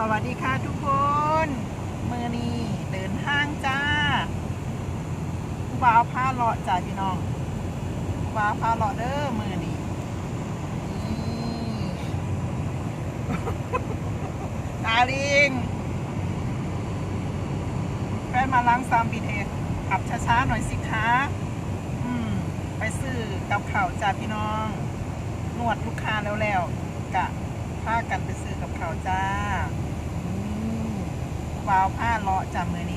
สวัสดีค่ะทุกคนมือนี้เดินทางจ้าผู้บ่าวพาเลาะจ้าพี่น้องผู้บ่าวพาเลาะเด้อมือนี้นี่นาลิงแฟนมาล้างซามบีเทสขับช้าๆหน่อยสิคะไปซื้อกับข้าวจ้าพี่น้องนวดลูกค้าแล้วกะพากันไปซื้อกับข้าวจ้าว้าวผ้าเลาะจากมือนี้